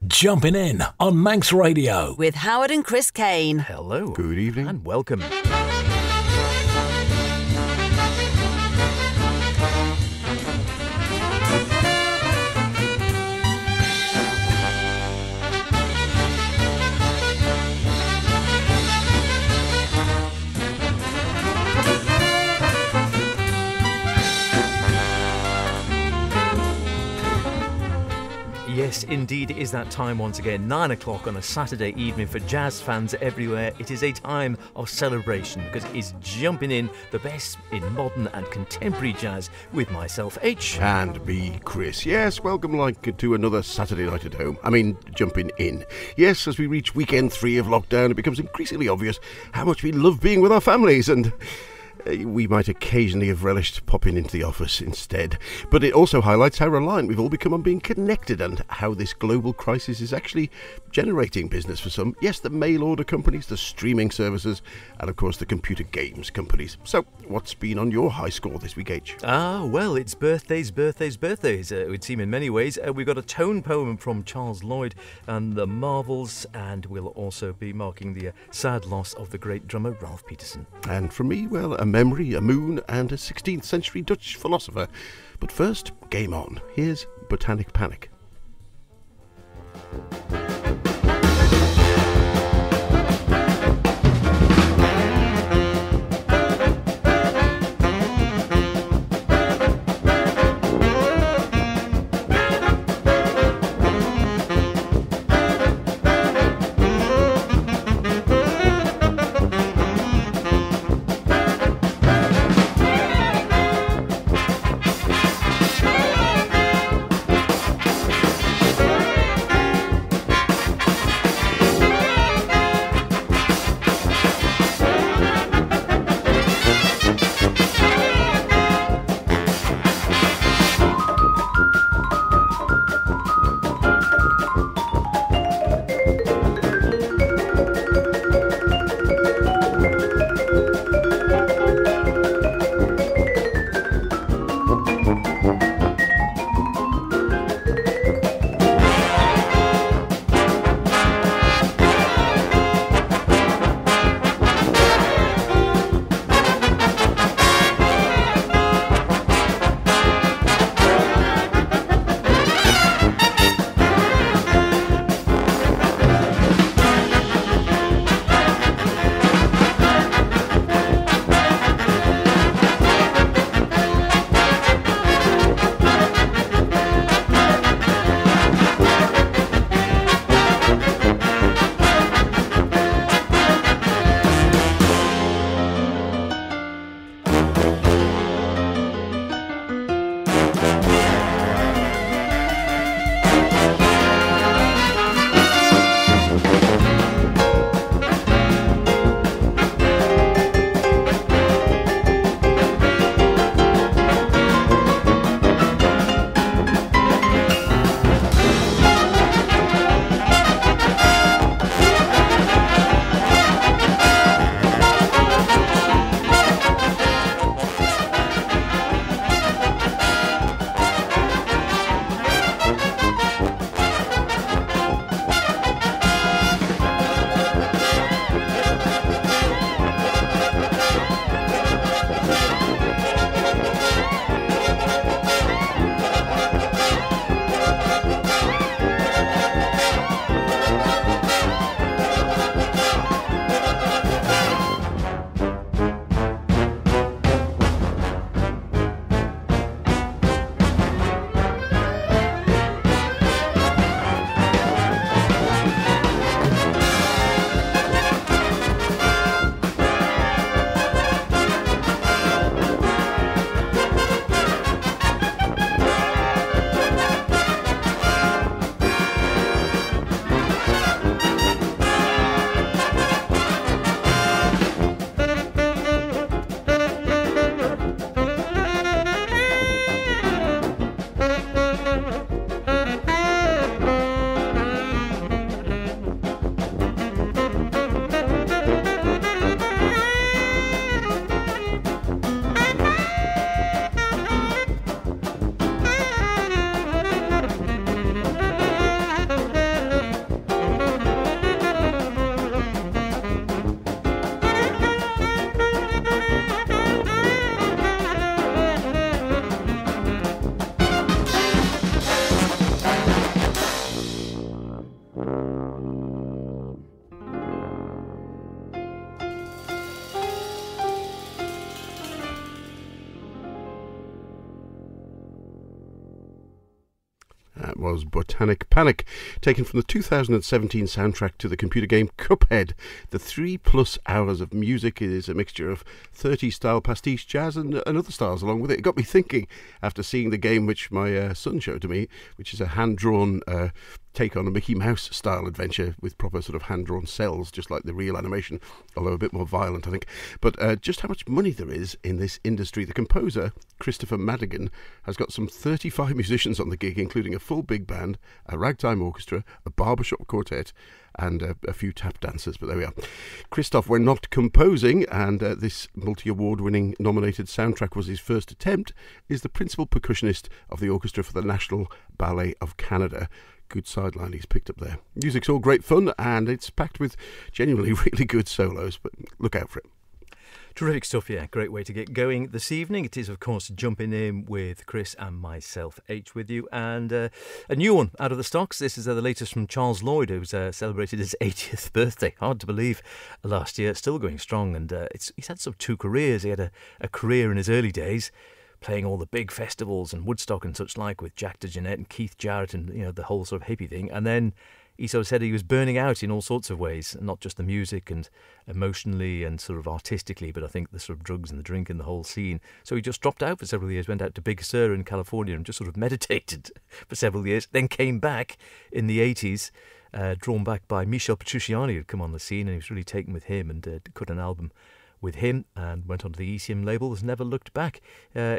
Jumpin' In on Manx Radio. With Howard and Chris Kane. Hello. Good evening. And welcome. Yes, indeed, it is that time once again. 9 o'clock on a Saturday evening for jazz fans everywhere. It is a time of celebration because it is Jumping In, the best in modern and contemporary jazz with myself, H. And me, Chris. Yes, welcome to another Saturday night at home. Jumping In. Yes, as we reach weekend 3 of lockdown, it becomes increasingly obvious how much we love being with our families, and we might occasionally have relished popping into the office instead. But it also highlights how reliant we've all become on being connected and how this global crisis is actually generating business for some. Yes, the mail order companies, the streaming services, and of course the computer games companies. So, what's been on your high score this week, H? Well, it's birthdays. It would seem in many ways. We've got a tone poem from Charles Lloyd and the Marvels, and we'll also be marking the sad loss of the great drummer Ralph Peterson. And from me, well, a memory, a moon, and a 16th century Dutch philosopher. But first, game on. Here's Botanic Panic. was Botanic Panic, taken from the 2017 soundtrack to the computer game Cuphead. The 3+ hours of music is a mixture of 30s style pastiche jazz and other styles along with it. It got me thinking after seeing the game which my son showed to me, which is a hand-drawn take on a Mickey Mouse style adventure with proper sort of hand-drawn cells, just like the real animation, although a bit more violent, I think. But just how much money there is in this industry. The composer, Christopher Madigan, has got some 35 musicians on the gig, including a full big band, a ragtime orchestra, a barbershop quartet, and a few tap dancers. But there we are. Christoph, we're not composing, and this multi-award-winning nominated soundtrack was his first attempt, is the principal percussionist of the orchestra for the National Ballet of Canada. Good sideline he's picked up there. Music's all great fun, and it's packed with genuinely really good solos, but look out for it. Terrific stuff, yeah. Great way to get going this evening. It is, of course, Jumping In with Chris and myself, H, with you. And a new one out of the stocks. This is the latest from Charles Lloyd, who's celebrated his 80th birthday. Hard to believe. Last year, still going strong. And he's had some 2 careers. He had a career in his early days, playing all the big festivals and Woodstock and such like with Jack DeJohnette and Keith Jarrett and, you know, the whole sort of hippie thing. And then he sort of said he was burning out in all sorts of ways, not just the music and emotionally and sort of artistically, but I think the sort of drugs and the drink and the whole scene. So he just dropped out for several years, went out to Big Sur in California and just sort of meditated for several years, then came back in the 80s, drawn back by Michel Petrucciani, who'd come on the scene, and he was really taken with him and cut an album with him and went onto the ECM label, has never looked back.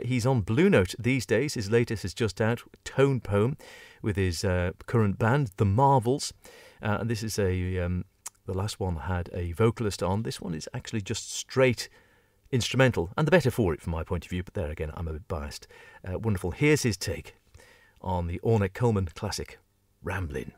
He's on Blue Note these days. His latest is just out, Tone Poem, with his current band, The Marvels. And this is the last one had a vocalist on. This one is actually just straight instrumental, and the better for it from my point of view, but there again, I'm a bit biased. Wonderful. Here's his take on the Ornette Coleman classic, Ramblin'.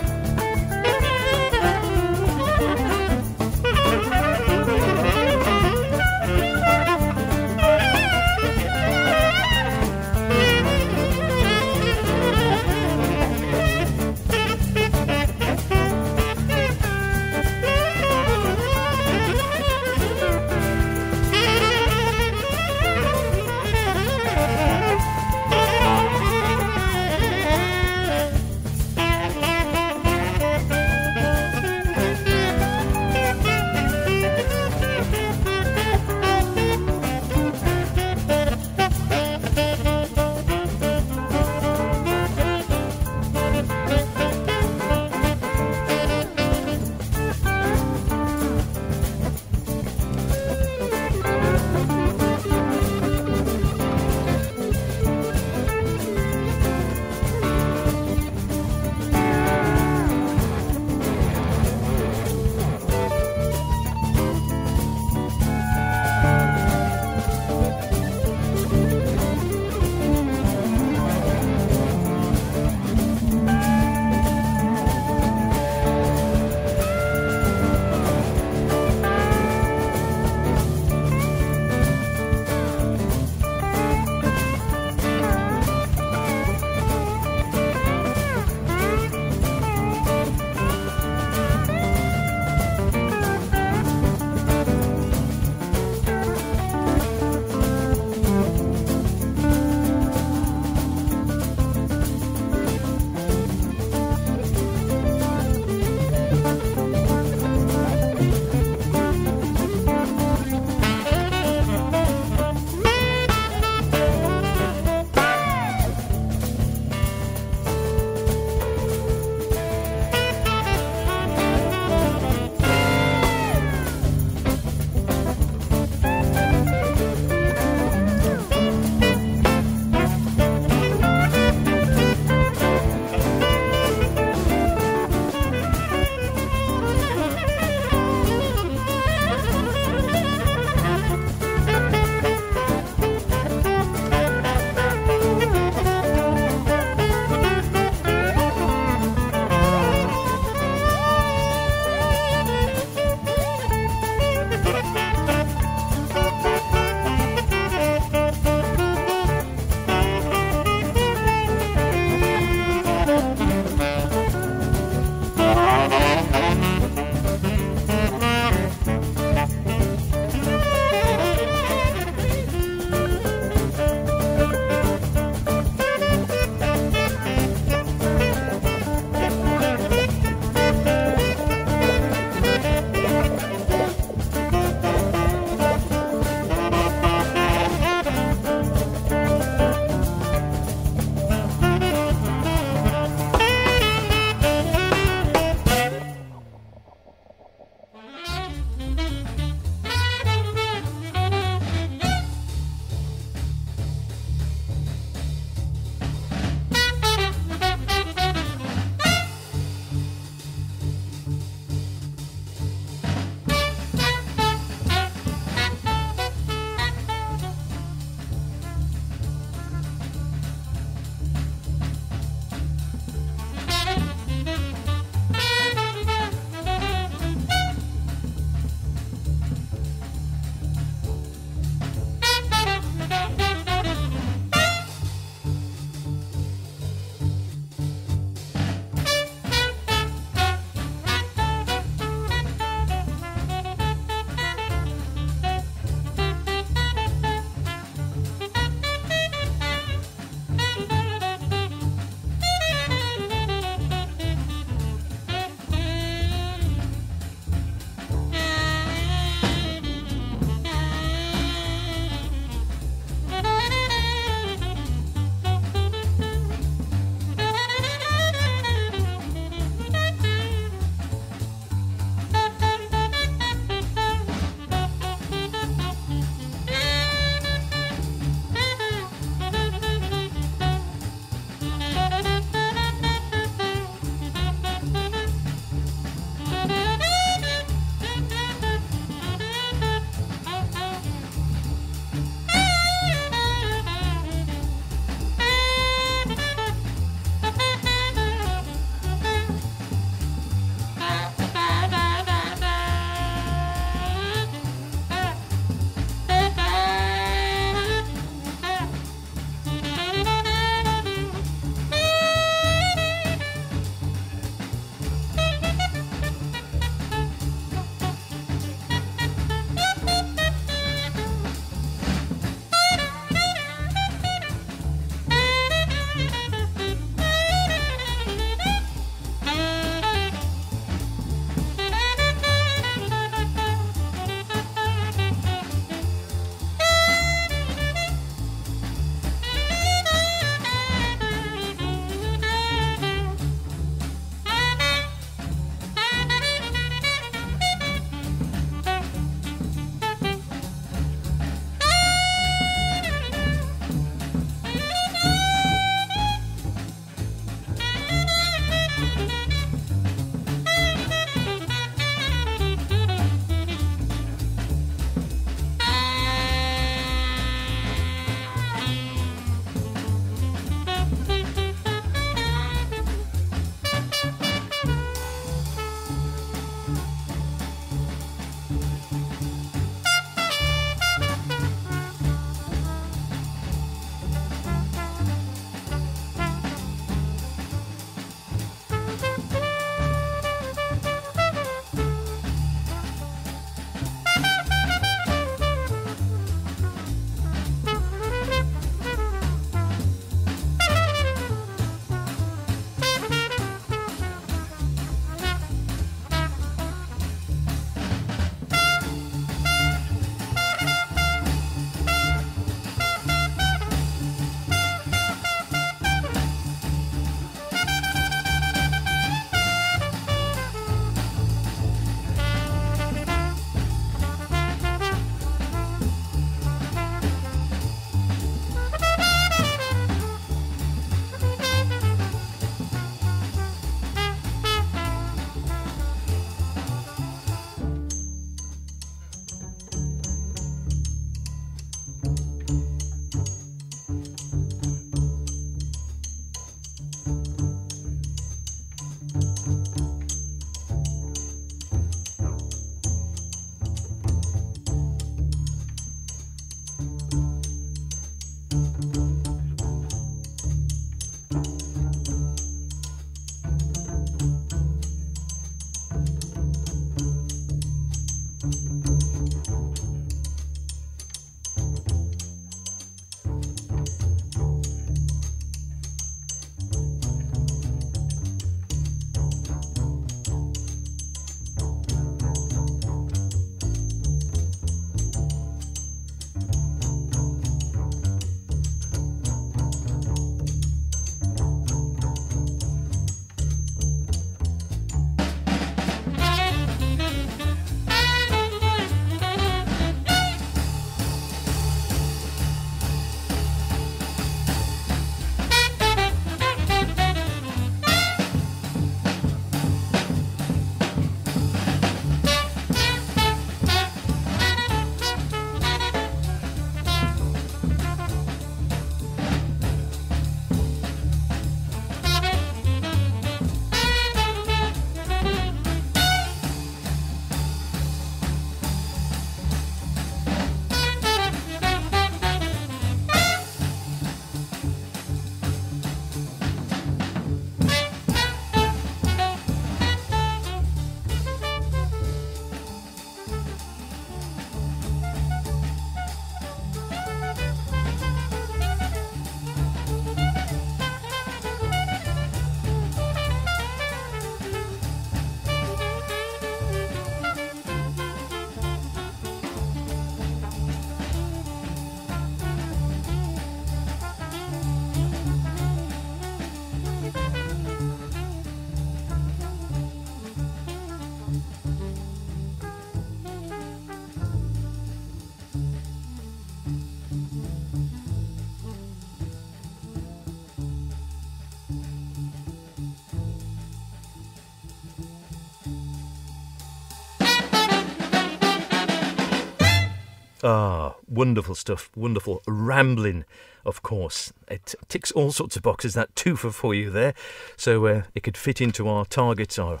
Ah, wonderful stuff, wonderful. Rambling, of course. It ticks all sorts of boxes, that twofer for you there. So it could fit into our targets, our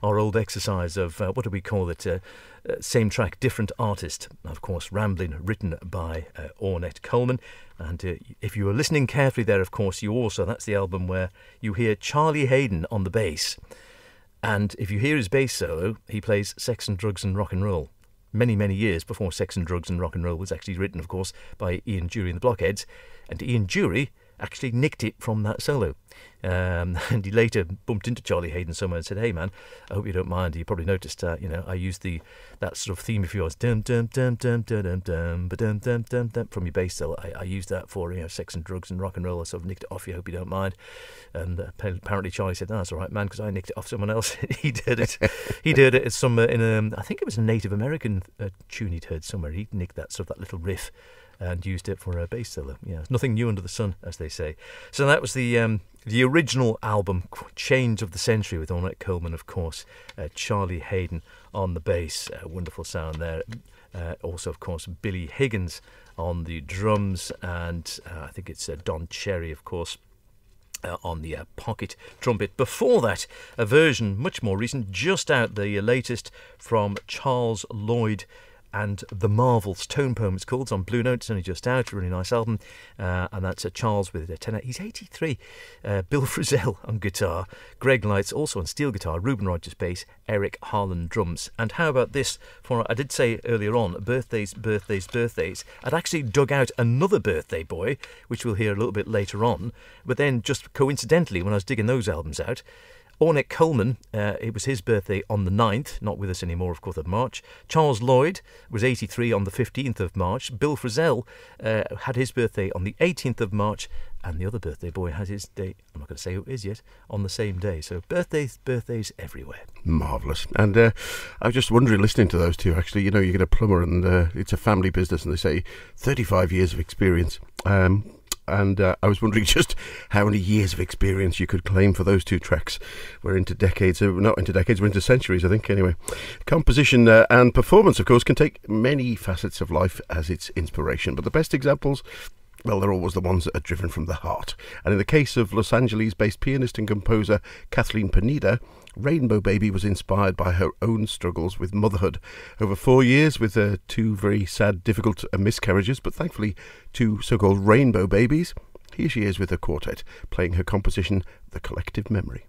old exercise of, what do we call it? Same track, different artist. Of course, Rambling, written by Ornette Coleman. And if you were listening carefully there, of course, that's the album where you hear Charlie Hayden on the bass. And if you hear his bass solo, he plays Sex and Drugs and Rock and Roll. Many, many years before Sex and Drugs and Rock and Roll was actually written, of course, by Ian Dury and the Blockheads. And Ian Dury actually nicked it from that solo. And he later bumped into Charlie Hayden somewhere and said, "Hey man, I hope you don't mind. You probably noticed, I used that sort of theme of yours, dum dum dum dum dum dum dum dum dum dum dum from your bass solo. I used that for Sex and Drugs and Rock and Roll. I sort of nicked it off you. Hope you don't mind." And apparently Charlie said, "No, that's all right, man, because I nicked it off someone else." He did it. He did it somewhere I think it was a Native American tune he'd heard somewhere. He nicked that little riff and used it for a bass solo. Yeah, nothing new under the sun, as they say. So that was the original album, Change of the Century, with Ornette Coleman, of course. Charlie Hayden on the bass, wonderful sound there. Also, of course, Billy Higgins on the drums, and I think it's Don Cherry, of course, on the pocket trumpet. Before that, a version much more recent, just out, the latest from Charles Lloyd and the Marvels. Tone Poem it's called. It's on Blue Note. It's only just out. A really nice album. And that's Charles with a tenor. He's 83. Bill Frisell on guitar. Greg Lights also on steel guitar. Reuben Rogers bass. Eric Harlan drums. And how about this? I did say earlier on, birthdays. I'd actually dug out another birthday boy, which we'll hear a little bit later on. But then just coincidentally, when I was digging those albums out, Ornette Coleman, it was his birthday on the 9th, not with us anymore, of course, of March. Charles Lloyd was 83 on the 15th of March. Bill Frisell had his birthday on the 18th of March, and the other birthday boy had his day, I'm not going to say who it is yet, on the same day. So birthdays everywhere. Marvellous. And I was just wondering, listening to those two, actually, you get a plumber and it's a family business, and they say 35 years of experience. And I was wondering just how many years of experience you could claim for those two tracks. We're into decades, not into decades, we're into centuries, I think, anyway. Composition and performance, of course, can take many facets of life as its inspiration, but the best examples, well, they're always the ones that are driven from the heart. And in the case of Los Angeles-based pianist and composer Kathleen Pineda, Rainbow Baby was inspired by her own struggles with motherhood. Over 4 years with two very sad, difficult miscarriages, but thankfully two so-called rainbow babies. Here she is with her quartet, playing her composition, The Collective Memory.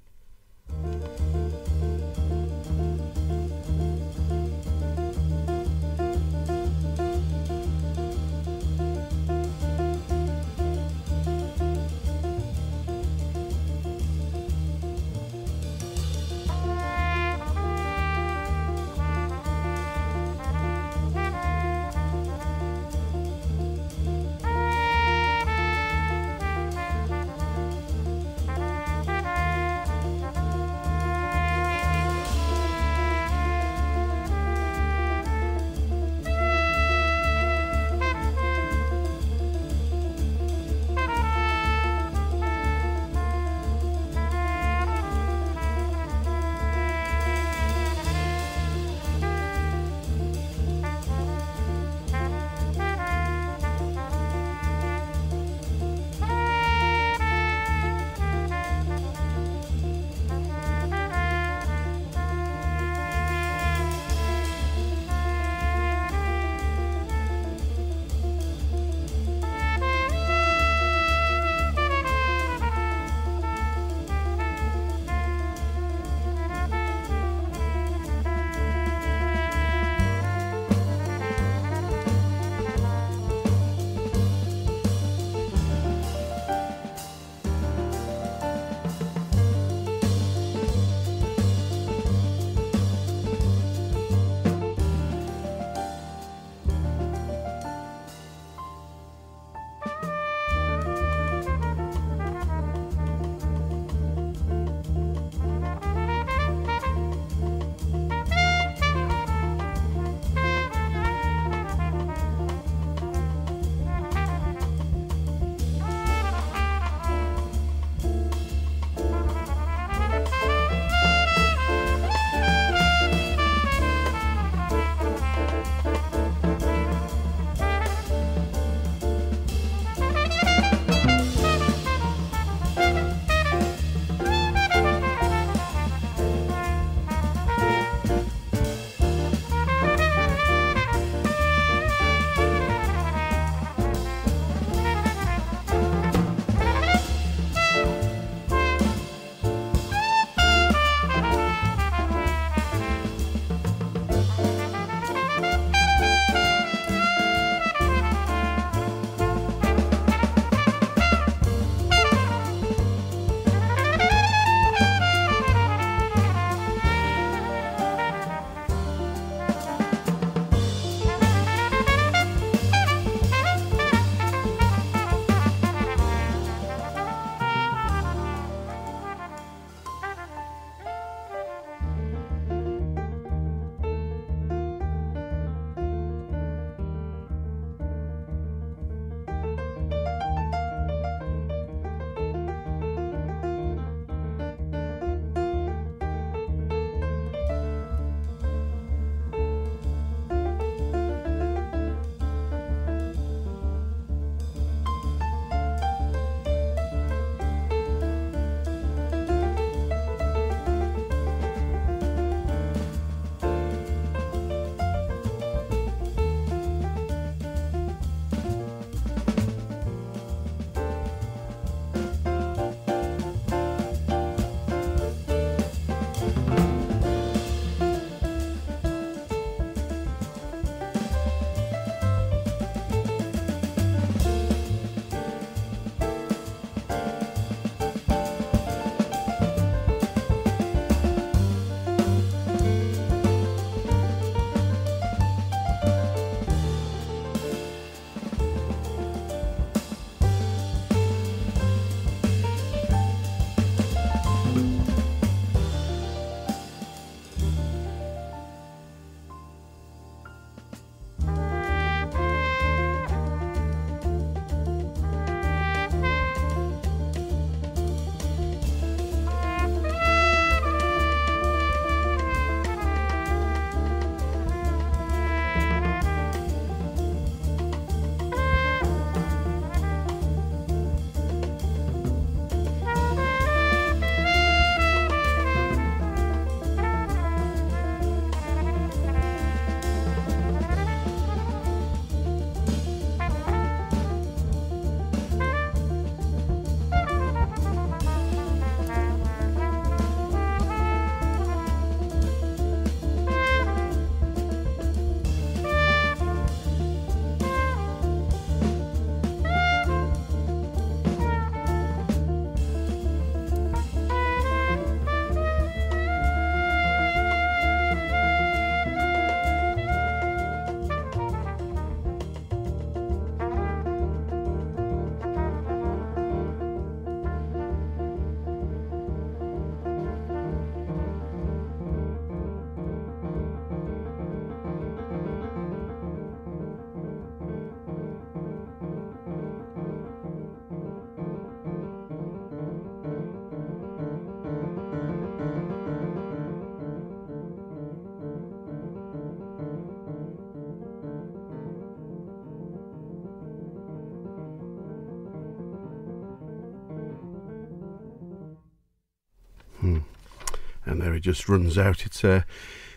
And there it just runs out. It's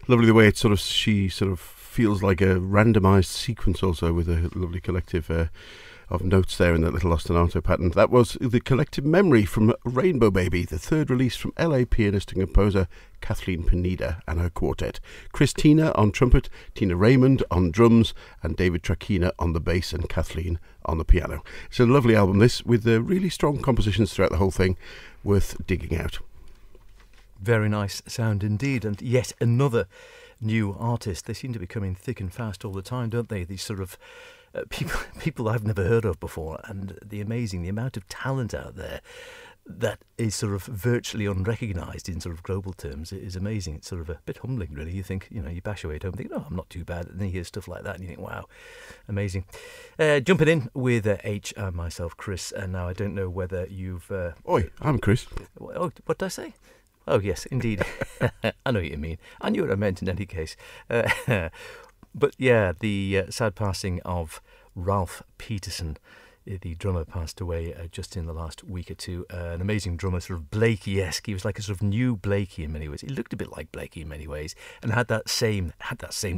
lovely the way she sort of feels like a randomised sequence also, with a lovely collective of notes there in that little ostinato pattern. That was the collective memory from Rainbow Baby, the third release from LA pianist and composer Kathleen Pineda and her quartet. Christina on trumpet, Tina Raymond on drums, and David Trakina on the bass and Kathleen on the piano. It's a lovely album, this, with really strong compositions throughout the whole thing, worth digging out. Very nice sound indeed, and yet another new artist. They seem to be coming thick and fast all the time, don't they? These sort of people I've never heard of before, and the amount of talent out there that is sort of virtually unrecognised in sort of global terms is amazing. It's sort of a bit humbling, really. You think, you bash away at home and think, oh, I'm not too bad, and then you hear stuff like that and you think, wow, amazing. Jumping in with H and myself, Chris, and now I don't know whether you've... Oi, I'm Chris. Oh, what did I say? Oh, yes, indeed. I know what you mean. I knew what I meant in any case. But yeah, the sad passing of Ralph Peterson, the drummer, passed away just in the last week or two. An amazing drummer, sort of Blakey-esque. He was like a sort of new Blakey in many ways. He looked a bit like Blakey in many ways, and had that same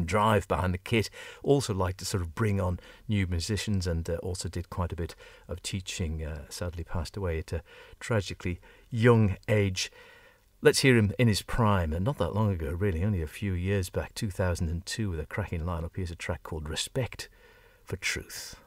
drive behind the kit. Also liked to sort of bring on new musicians, and also did quite a bit of teaching. Sadly passed away at a tragically young age. Let's hear him in his prime, and not that long ago, really, only a few years back, 2002, with a cracking lineup. Here's a track called Respect for Truth.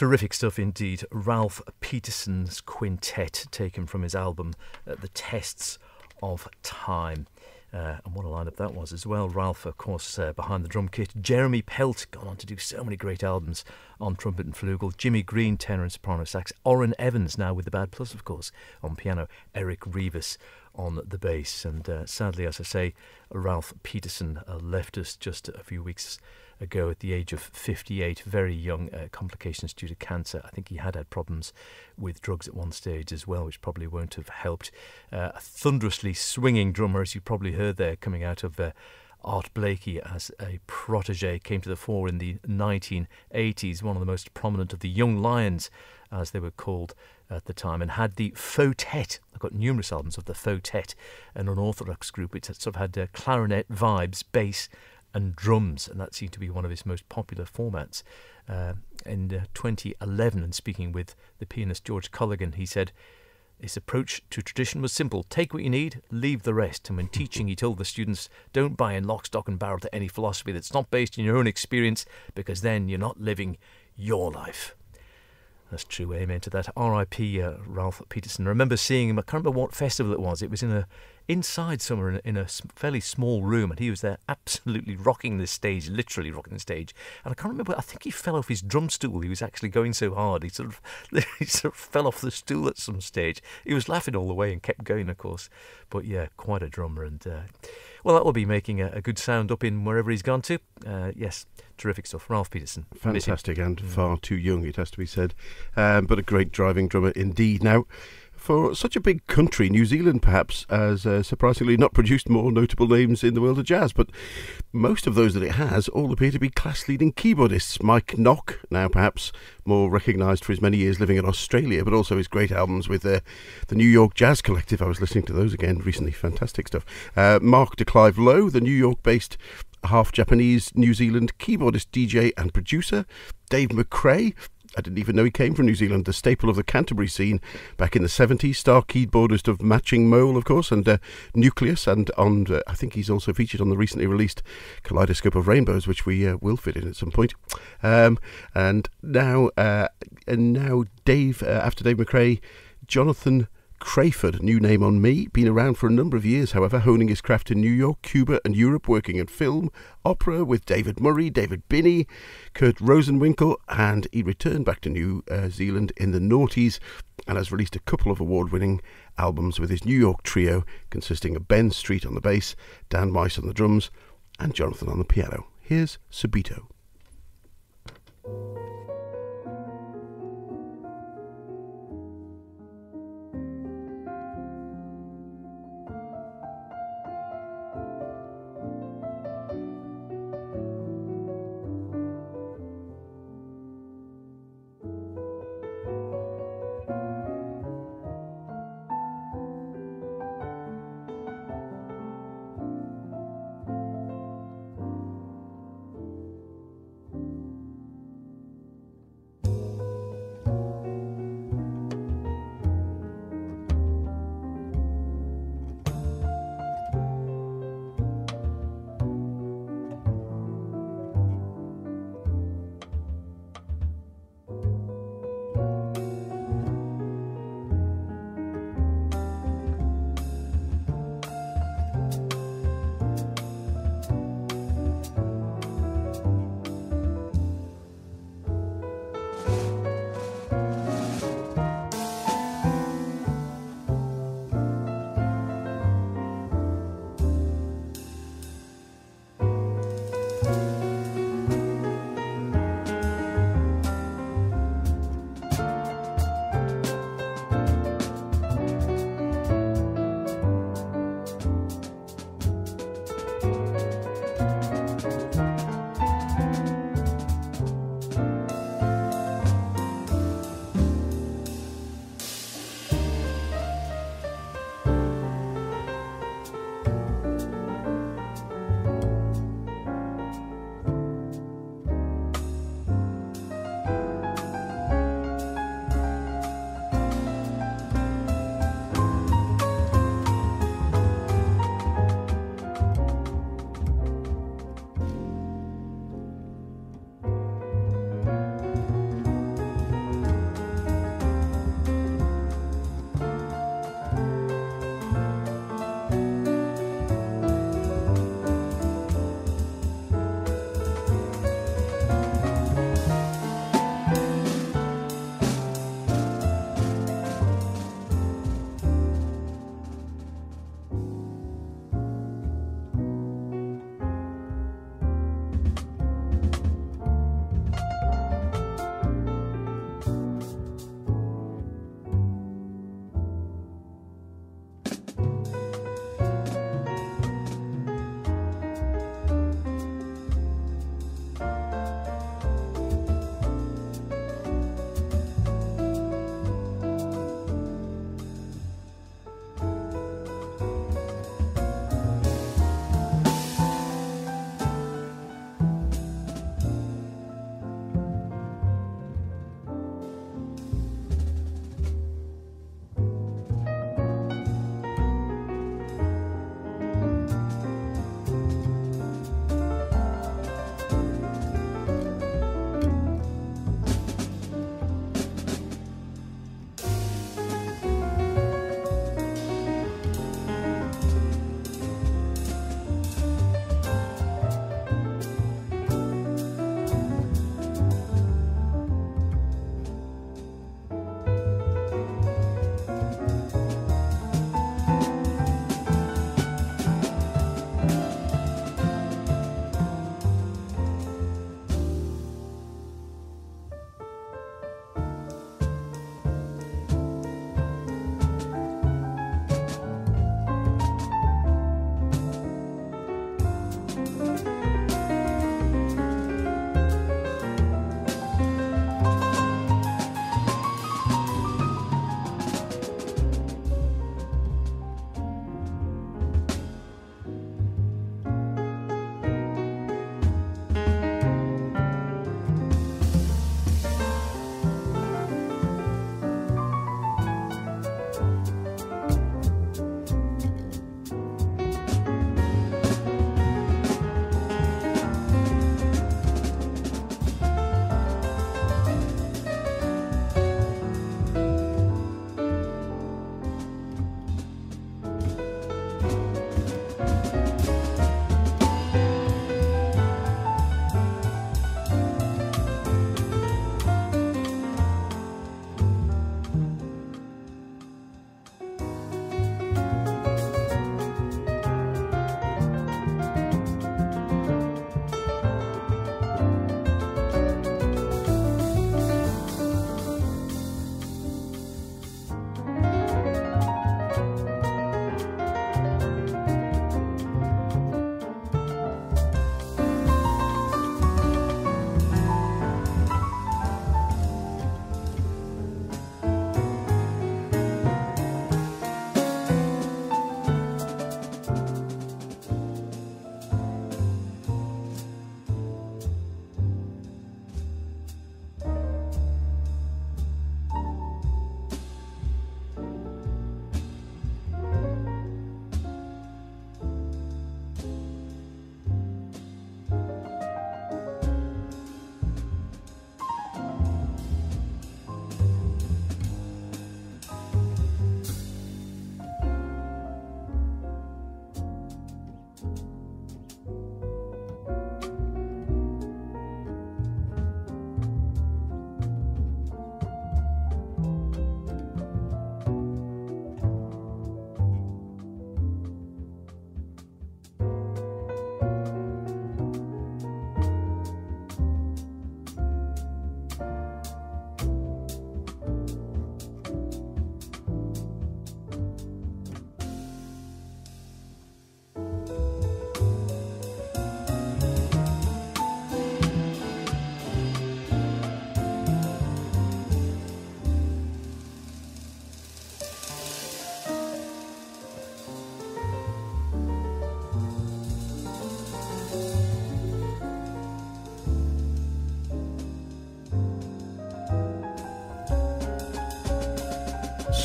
Terrific stuff indeed. Ralph Peterson's quintet, taken from his album The Tests of Time. And what a lineup that was as well. Ralph, of course, behind the drum kit. Jeremy Pelt, gone on to do so many great albums on trumpet and flugel. Jimmy Green, tenor and soprano sax. Orrin Evans, now with the Bad Plus, of course, on piano. Eric Rivas on the bass. And sadly, as I say, Ralph Peterson left us just a few weeks ago at the age of 58, very young, complications due to cancer. I think he had problems with drugs at one stage as well, which probably won't have helped. A thunderously swinging drummer, as you probably heard there, coming out of Art Blakey as a protege, came to the fore in the 1980s, one of the most prominent of the Young Lions, as they were called at the time, and had the Fautet. I've got numerous albums of the Fautet, an unorthodox group which sort of had clarinet vibes, bass and drums, and that seemed to be one of his most popular formats. In 2011, and speaking with the pianist George Colligan, he said his approach to tradition was simple: take what you need, leave the rest. And when teaching, he told the students, don't buy in lock, stock and barrel to any philosophy that's not based in your own experience, because then you're not living your life. That's true, amen to that. R.I.P. Ralph Peterson. I remember seeing him, I can't remember what festival it was. It was inside somewhere in a fairly small room, and he was there absolutely rocking the stage, literally rocking the stage. And I can't remember, I think he fell off his drum stool. He was actually going so hard. He sort of fell off the stool at some stage. He was laughing all the way and kept going, of course. But yeah, quite a drummer. And well, that will be making a good sound up in wherever he's gone to. Yes, terrific stuff. Ralph Peterson. Fantastic and far too young, it has to be said. But a great driving drummer indeed. Now, for such a big country, New Zealand perhaps has surprisingly not produced more notable names in the world of jazz, but most of those that it has all appear to be class-leading keyboardists. Mike Nock, now perhaps more recognised for his many years living in Australia, but also his great albums with the New York Jazz Collective. I was listening to those again recently. Fantastic stuff. Mark de Clive Lowe, the New York-based half-Japanese New Zealand keyboardist, DJ and producer. Dave McRae, I didn't even know he came from New Zealand, the staple of the Canterbury scene back in the 70s, star keyboardist of Matching Mole, of course, and Nucleus, and on I think he's also featured on the recently released Kaleidoscope of Rainbows, which we will fit in at some point. And now Dave, after Dave McRae, Jonathan Crayford, new name on me, been around for a number of years, however, honing his craft in New York, Cuba and Europe, working in film, opera with David Murray, David Binney, Kurt Rosenwinkel, and he returned back to New Zealand in the noughties and has released a couple of award-winning albums with his New York trio, consisting of Ben Street on the bass, Dan Weiss on the drums, and Jonathan on the piano. Here's Subito.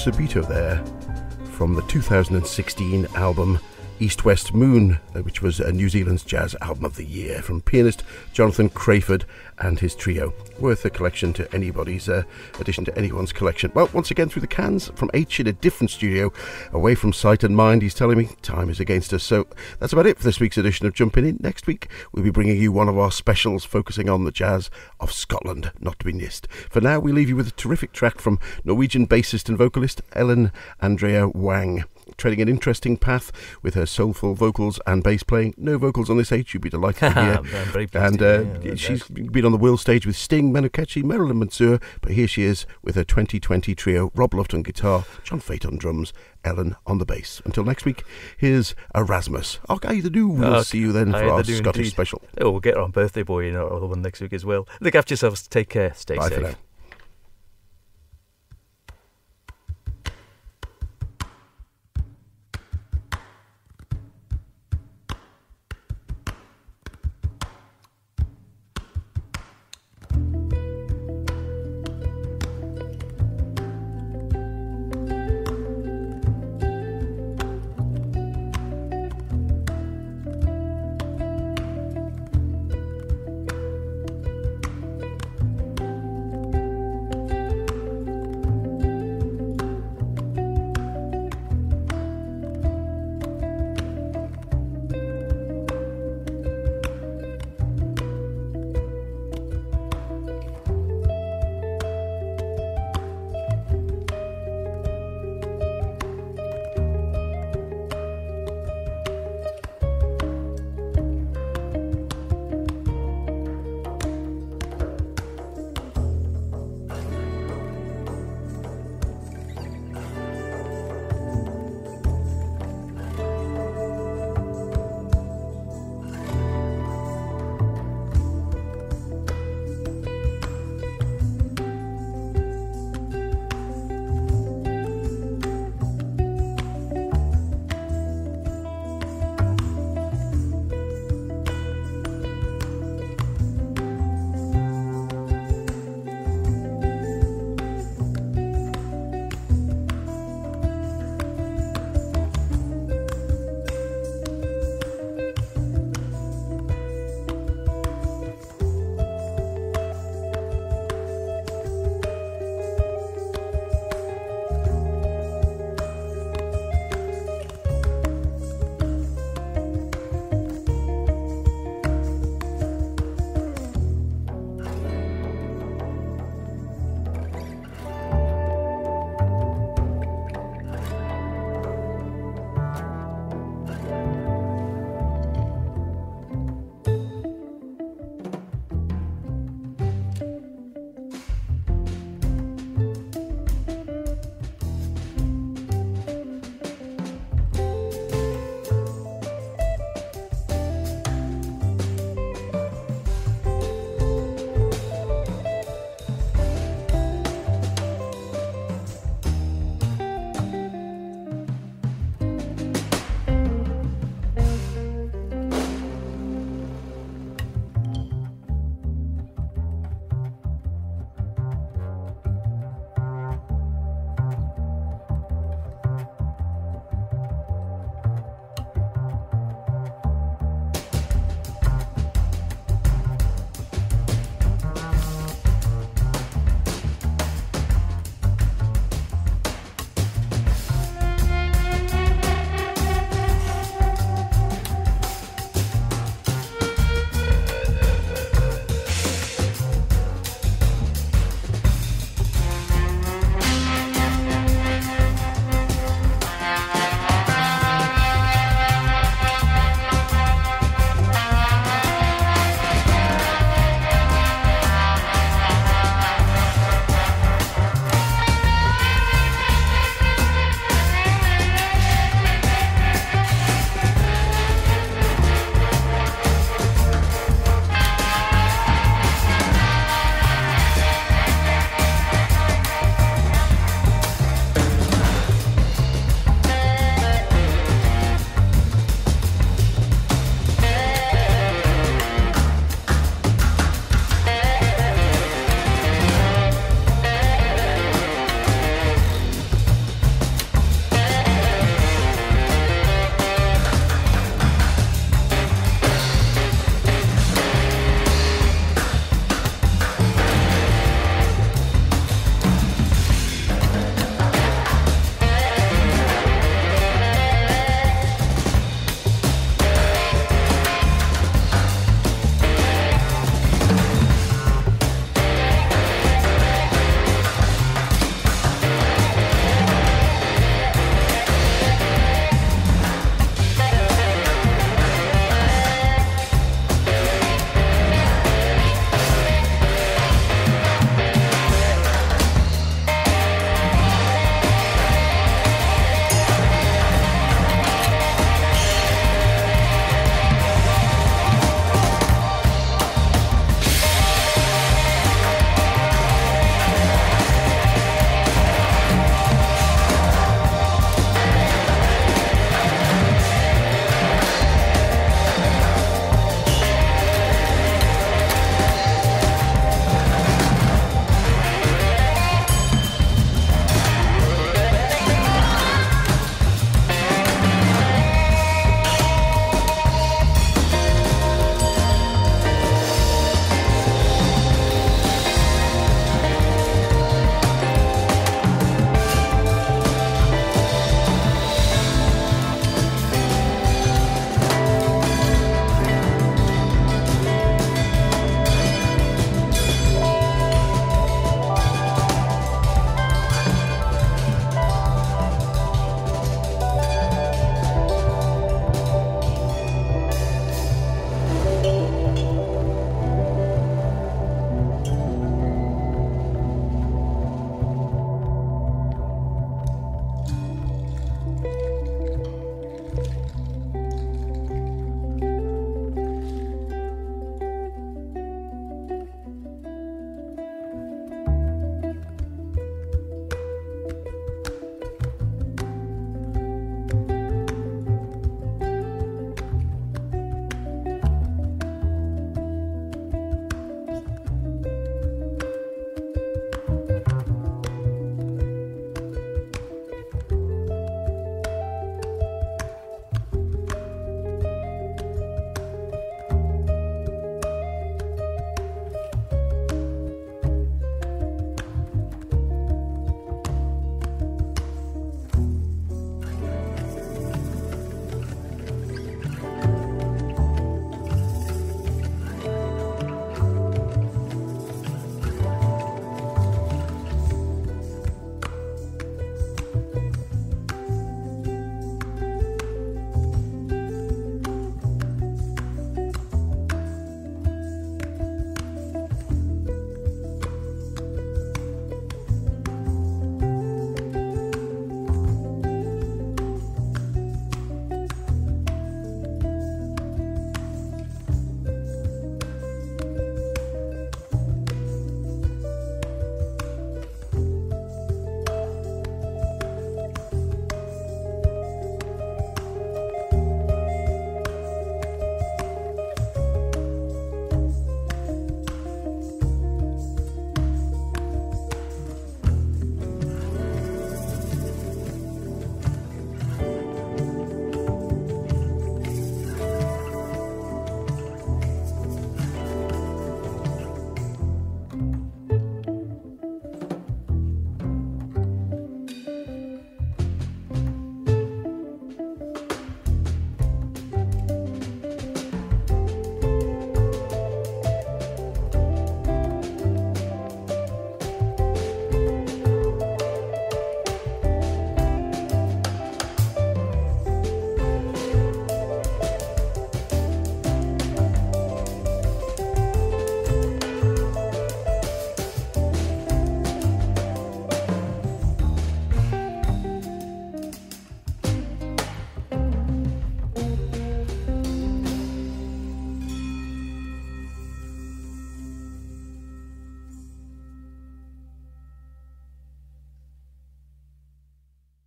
subito there from the 2016 album East West Moon, which was New Zealand's Jazz Album of the Year, from pianist Jonathan Crayford and his trio. Worth a collection to anybody's addition to anyone's collection. Well, once again through the cans from H in a different studio, away from sight and mind. He's telling me time is against us. So that's about it for this week's edition of Jumpin' In. Next week we'll be bringing you one of our specials focusing on the jazz of Scotland, not to be missed. For now, we leave you with a terrific track from Norwegian bassist and vocalist Ellen Andrea Wang, treading an interesting path with her soulful vocals and bass playing. No vocals on this H, you'd be delighted to hear. I'm very pleased to hear, she's been on the world stage with Sting, Menukechi, Marilyn Mansour, but here she is with her 2020 trio, Rob Luft on guitar, John Fate on drums, Ellen on the bass. Until next week, here's Erasmus. Okay, the do. We'll see you then for our Scottish special. Oh, we'll get our birthday boy in our other one next week as well. Look after yourselves. Take care. Stay safe. Bye for now.